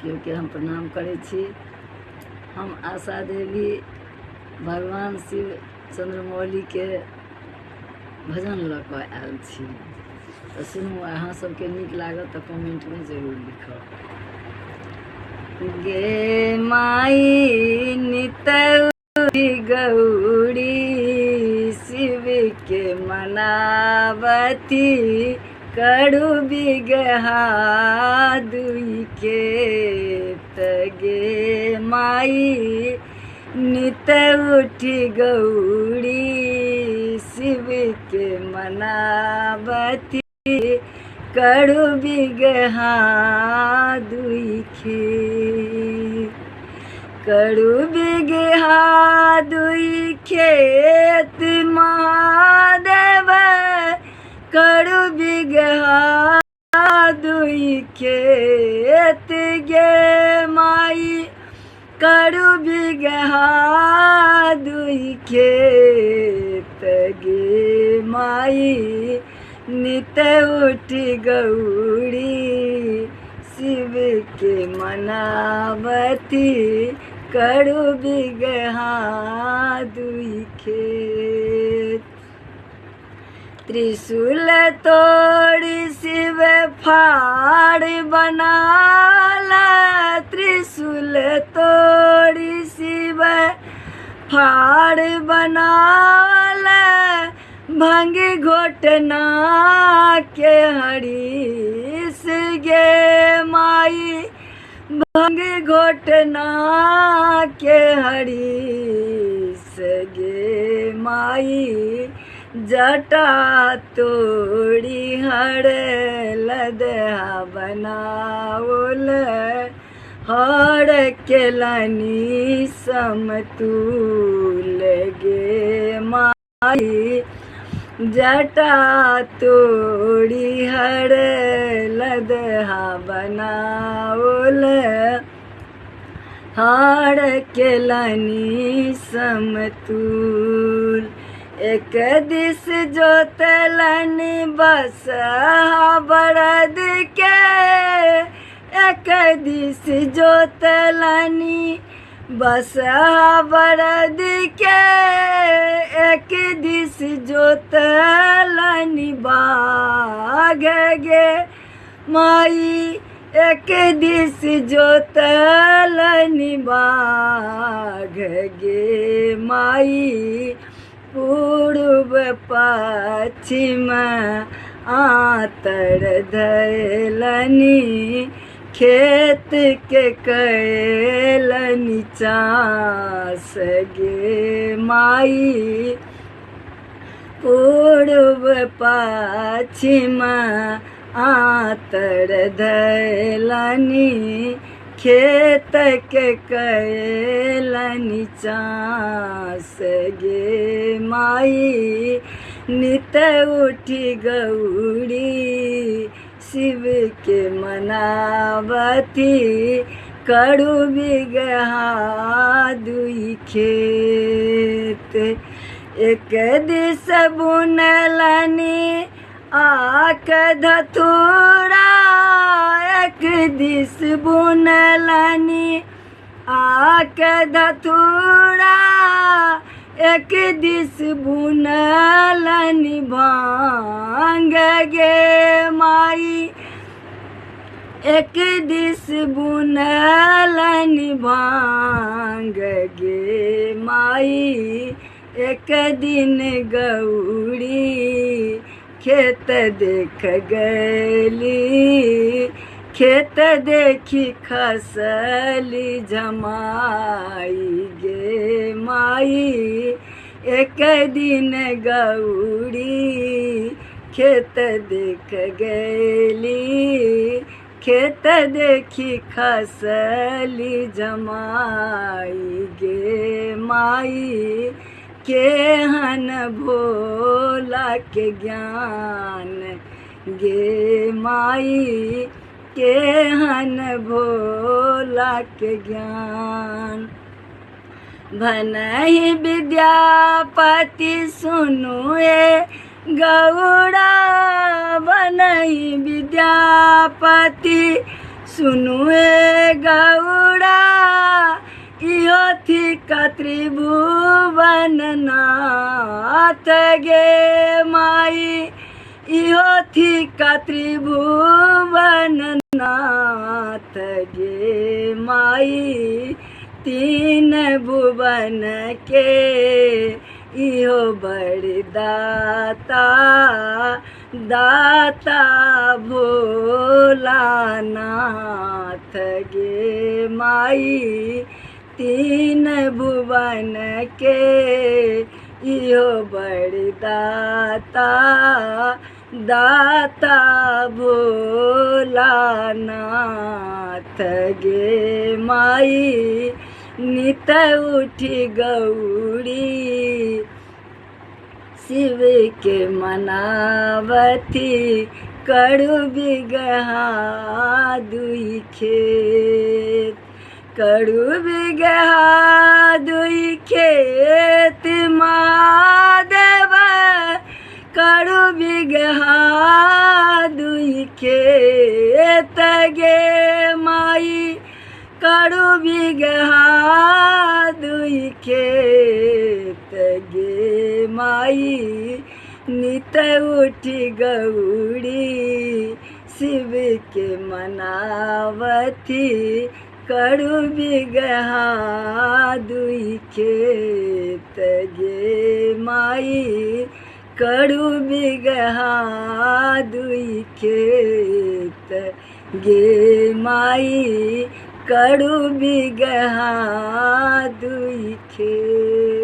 के हम प्रणाम करै छी। हम आशा देवी भगवान शिव चंद्रमौली के भजन लऽ कऽ आयल छी, तऽ सुनू। अहाँ सबके नीक लागत तऽ कमेंट में जरूर लिखब। गे माई नितौरी गौरी शिव के मनावती, करू बिगहा दुई के तगे माई नित उठी गौरी शिव के मनावती, करू बिगहा दुई खे करू बिगहा दुई खेत महादेव, करू बिगहा दुई खेत गे माई, करू बिगहा दुई खेत गे माई नित उठी गौरी शिव के मनावती, करू बिगहा दुई खेत। त्रिशूल तोड़ी शिव फाड़ बनाला, त्रिशूल तोड़ी शिव फाड़ बनाला, भंग घोटना के हरीश गे माई, भंग घोटना के हरीश गे माई, जटा तोड़ी हर लदहा बनावल, हर केलनी समतुल गे माई, जटा तोड़ी हर लदहा बनावल, हर केलनी समतुल। एक दिस जोतलनी बस बरद के, एक दिस जोतलनी बस बरद के, एक दिस जोतलनी बाघ गे माई, एक दिस जोतलनी बाघ गे माई, पूर्व पश्चिम आतर धैलनी, खेत के कैलनी चास गे माई, पूर्व पश्चिम आतर धैलनी, खेत के कैलनी चास गे माई, नित उठी गौरी शिव के मनावती, करू बिगहा दुई खेत। एक दिस बुनलनी आक धतूरा, एक दिस बुनलनी आक धतूरा, एक दिस बुनलनी भांग गे माई, एक दिस बुनलनी भांग गे माई, एक दिन गौरी खेत देख गली, खेत देखी खसली जमाई गे माई, एक दिन गौरी खेत देख गली, खेत देखी खसली जमाई गे माई, केहन भोला के ज्ञान गे माई, केहन भोला के ज्ञान। भनहि विद्यापति सुनु ए गौड़ा, भनहि विद्यापति सुनु ए का त्रिभुवन नाथ गे माई इहो थी का त्रिभुवन नाथ गे माई तीन भुवन के इहो बड़ी दाता दाता भोलानाथ गे माई तीन भुवन के इहो बड़ी दाता दाता भोलानाथ गे माई नित उठी गौरी शिव के मनावती कड़ू बिगहा दुई खेत कड़ू बिगहा दुई खेत महादेव कड़ू बिगहा दुई खेत गे माई कड़ू बिगहा दुई खेत गे माई नित उठी गौरी शिव के मनावती कड़ू बिगहा दुई खेत गे माई कड़ू बिगहा दुई खेत गे माई कड़ू बिगहा दुई खेत।